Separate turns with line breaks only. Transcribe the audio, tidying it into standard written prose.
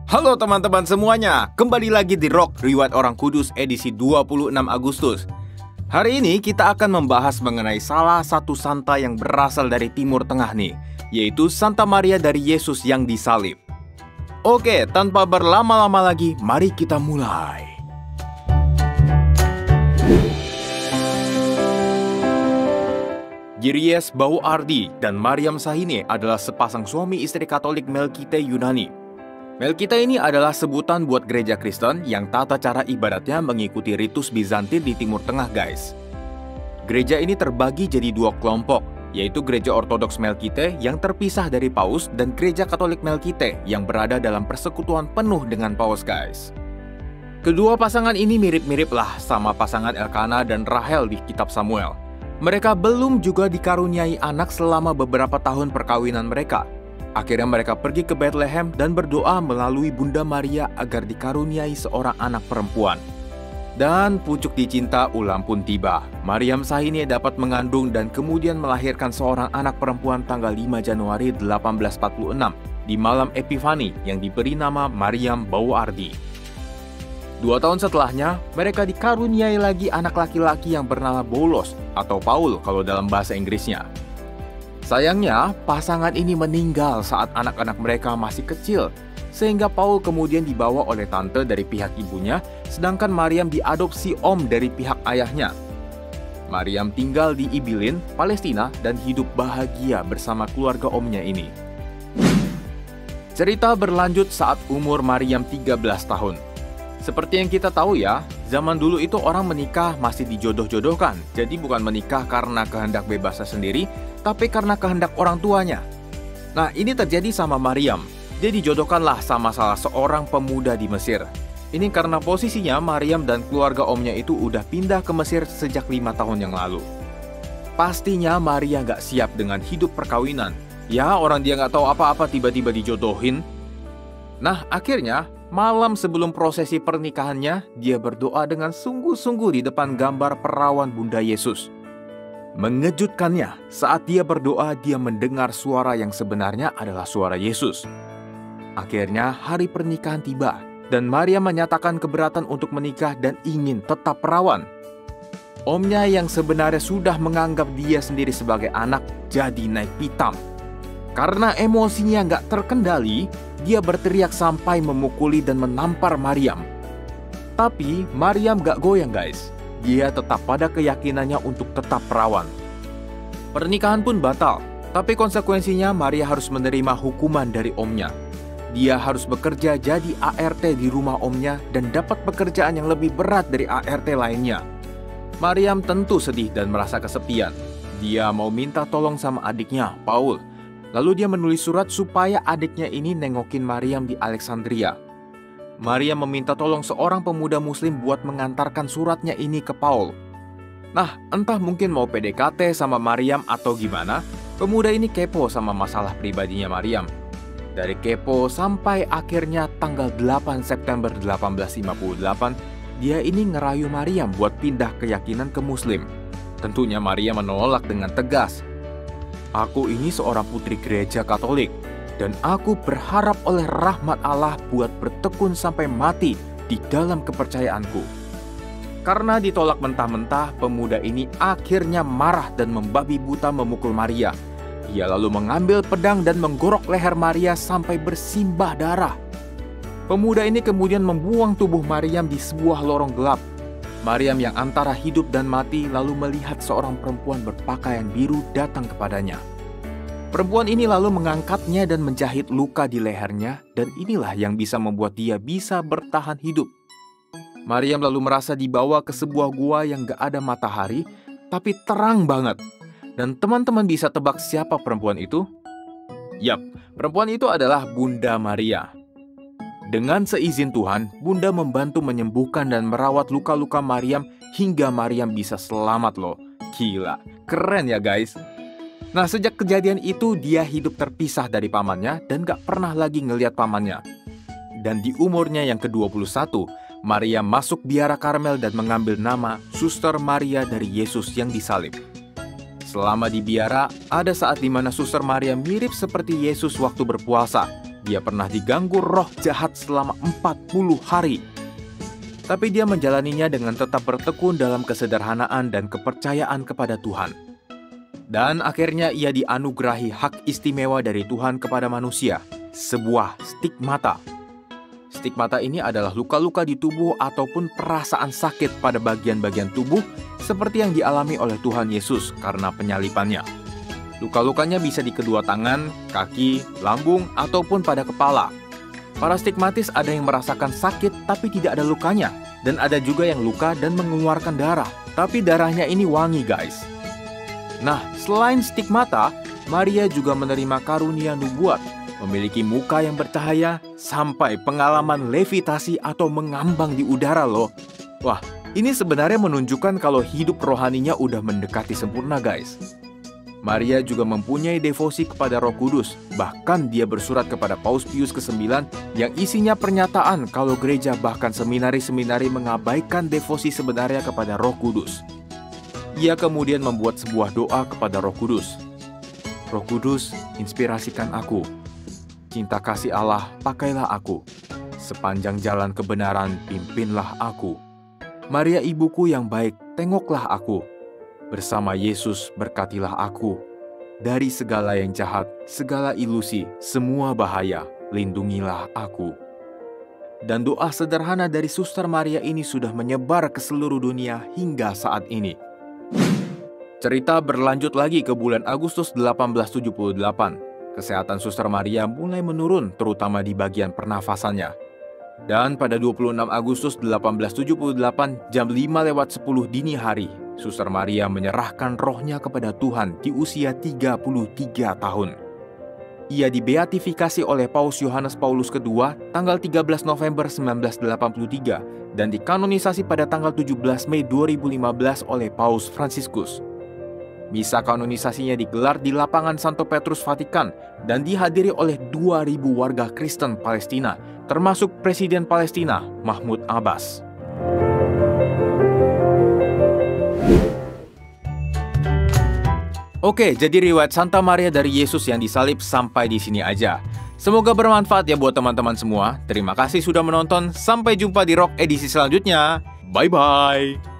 Halo teman-teman semuanya, kembali lagi di Rock Riwayat Orang Kudus edisi 26 Agustus. Hari ini kita akan membahas mengenai salah satu santa yang berasal dari Timur Tengah nih, yaitu Santa Maria dari Yesus yang disalib. Oke, tanpa berlama-lama lagi, mari kita mulai. Gyries Bauardi dan Mariam Sahine adalah sepasang suami istri Katolik Melkite Yunani. Melkite ini adalah sebutan buat gereja Kristen yang tata cara ibadatnya mengikuti ritus Bizantin di Timur Tengah, guys. Gereja ini terbagi jadi dua kelompok, yaitu gereja Ortodoks Melkite yang terpisah dari Paus dan gereja Katolik Melkite yang berada dalam persekutuan penuh dengan Paus, guys. Kedua pasangan ini mirip-mirip lah sama pasangan Elkana dan Rahel di kitab Samuel. Mereka belum juga dikaruniai anak selama beberapa tahun perkawinan mereka. Akhirnya mereka pergi ke Bethlehem dan berdoa melalui Bunda Maria agar dikaruniai seorang anak perempuan. Dan pucuk dicinta ulang pun tiba. Mariam Sahine dapat mengandung dan kemudian melahirkan seorang anak perempuan tanggal 5 Januari 1846 di malam Epifani yang diberi nama Mariam Bauardi. 2 tahun setelahnya, mereka dikaruniai lagi anak laki-laki yang bernama Baulos atau Paul kalau dalam bahasa Inggrisnya. Sayangnya, pasangan ini meninggal saat anak-anak mereka masih kecil, sehingga Paul kemudian dibawa oleh tante dari pihak ibunya, sedangkan Mariam diadopsi om dari pihak ayahnya. Mariam tinggal di Ibilin, Palestina, dan hidup bahagia bersama keluarga omnya ini. Cerita berlanjut saat umur Mariam 13 tahun. Seperti yang kita tahu ya, zaman dulu itu orang menikah masih dijodoh-jodohkan, jadi bukan menikah karena kehendak bebasnya sendiri, tapi karena kehendak orang tuanya. Nah, ini terjadi sama Mariam. Dia dijodohkanlah sama salah seorang pemuda di Mesir. Ini karena posisinya Mariam dan keluarga omnya itu udah pindah ke Mesir sejak 5 tahun yang lalu. Pastinya Maria gak siap dengan hidup perkawinan. Ya, orang dia gak tahu apa-apa tiba-tiba dijodohin. Nah, akhirnya malam sebelum prosesi pernikahannya, dia berdoa dengan sungguh-sungguh di depan gambar perawan Bunda Yesus. Mengejutkannya, saat dia berdoa, dia mendengar suara yang sebenarnya adalah suara Yesus. Akhirnya hari pernikahan tiba, dan Maria menyatakan keberatan untuk menikah dan ingin tetap perawan. Omnya yang sebenarnya sudah menganggap dia sendiri sebagai anak, jadi naik pitam. Karena emosinya nggak terkendali, dia berteriak sampai memukuli dan menampar Mariam. Tapi Mariam nggak goyang, guys. Dia tetap pada keyakinannya untuk tetap perawan. Pernikahan pun batal, tapi konsekuensinya Maria harus menerima hukuman dari omnya. Dia harus bekerja jadi ART di rumah omnya dan dapat pekerjaan yang lebih berat dari ART lainnya. Mariam tentu sedih dan merasa kesepian. Dia mau minta tolong sama adiknya, Paul. Lalu dia menulis surat supaya adiknya ini nengokin Mariam di Alexandria. Maria meminta tolong seorang pemuda muslim buat mengantarkan suratnya ini ke Paul. Nah, entah mungkin mau PDKT sama Mariam atau gimana, pemuda ini kepo sama masalah pribadinya Mariam. Dari kepo sampai akhirnya tanggal 8 September 1858, dia ini ngerayu Mariam buat pindah keyakinan ke muslim. Tentunya Maria menolak dengan tegas. Aku ini seorang putri gereja Katolik, dan aku berharap oleh rahmat Allah buat bertekun sampai mati di dalam kepercayaanku. Karena ditolak mentah-mentah, pemuda ini akhirnya marah dan membabi buta memukul Maria. Ia lalu mengambil pedang dan menggorok leher Maria sampai bersimbah darah. Pemuda ini kemudian membuang tubuh Mariam di sebuah lorong gelap. Mariam yang antara hidup dan mati lalu melihat seorang perempuan berpakaian biru datang kepadanya. Perempuan ini lalu mengangkatnya dan menjahit luka di lehernya, dan inilah yang bisa membuat dia bisa bertahan hidup. Mariam lalu merasa dibawa ke sebuah gua yang gak ada matahari, tapi terang banget. Dan teman-teman bisa tebak siapa perempuan itu? Yap, perempuan itu adalah Bunda Maria. Dengan seizin Tuhan, Bunda membantu menyembuhkan dan merawat luka-luka Mariam hingga Mariam bisa selamat loh. Gila, keren ya guys. Nah, sejak kejadian itu dia hidup terpisah dari pamannya dan gak pernah lagi ngelihat pamannya. Dan di umurnya yang ke-21, Maria masuk biara Karmel dan mengambil nama Suster Maria dari Yesus yang disalib. Selama di biara, ada saat di mana Suster Maria mirip seperti Yesus waktu berpuasa. Dia pernah diganggu roh jahat selama 40 hari. Tapi dia menjalaninya dengan tetap bertekun dalam kesederhanaan dan kepercayaan kepada Tuhan. Dan akhirnya ia dianugerahi hak istimewa dari Tuhan kepada manusia, sebuah stigmata. Stigmata ini adalah luka-luka di tubuh ataupun perasaan sakit pada bagian-bagian tubuh seperti yang dialami oleh Tuhan Yesus karena penyalipannya. Luka-lukanya bisa di kedua tangan, kaki, lambung, ataupun pada kepala. Para stigmatis ada yang merasakan sakit tapi tidak ada lukanya, dan ada juga yang luka dan mengeluarkan darah, tapi darahnya ini wangi guys. Nah, selain stigmata, Maria juga menerima karunia nubuat, memiliki muka yang bercahaya, sampai pengalaman levitasi atau mengambang di udara loh. Wah, ini sebenarnya menunjukkan kalau hidup rohaninya udah mendekati sempurna guys. Maria juga mempunyai devosi kepada Roh Kudus, bahkan dia bersurat kepada Paus Pius ke-9 yang isinya pernyataan kalau gereja bahkan seminari-seminari mengabaikan devosi sebenarnya kepada Roh Kudus. Ia kemudian membuat sebuah doa kepada Roh Kudus. Roh Kudus, inspirasikan aku. Cinta kasih Allah, pakailah aku. Sepanjang jalan kebenaran, pimpinlah aku. Maria ibuku yang baik, tengoklah aku. Bersama Yesus berkatilah aku. Dari segala yang jahat, segala ilusi, semua bahaya, lindungilah aku. Dan doa sederhana dari Suster Maria ini sudah menyebar ke seluruh dunia hingga saat ini. Cerita berlanjut lagi ke bulan Agustus 1878. Kesehatan Suster Maria mulai menurun terutama di bagian pernafasannya. Dan pada 26 Agustus 1878 jam 5:10 dini hari, Suster Maria menyerahkan rohnya kepada Tuhan di usia 33 tahun. Ia dibeatifikasi oleh Paus Yohanes Paulus II tanggal 13 November 1983 dan dikanonisasi pada tanggal 17 Mei 2015 oleh Paus Fransiskus. Misa kanonisasinya digelar di lapangan Santo Petrus Vatikan dan dihadiri oleh 2.000 warga Kristen Palestina, termasuk Presiden Palestina Mahmud Abbas. Oke, jadi riwayat Santa Maria dari Yesus yang disalib sampai di sini aja. Semoga bermanfaat ya buat teman-teman semua. Terima kasih sudah menonton. Sampai jumpa di Rock edisi selanjutnya. Bye-bye.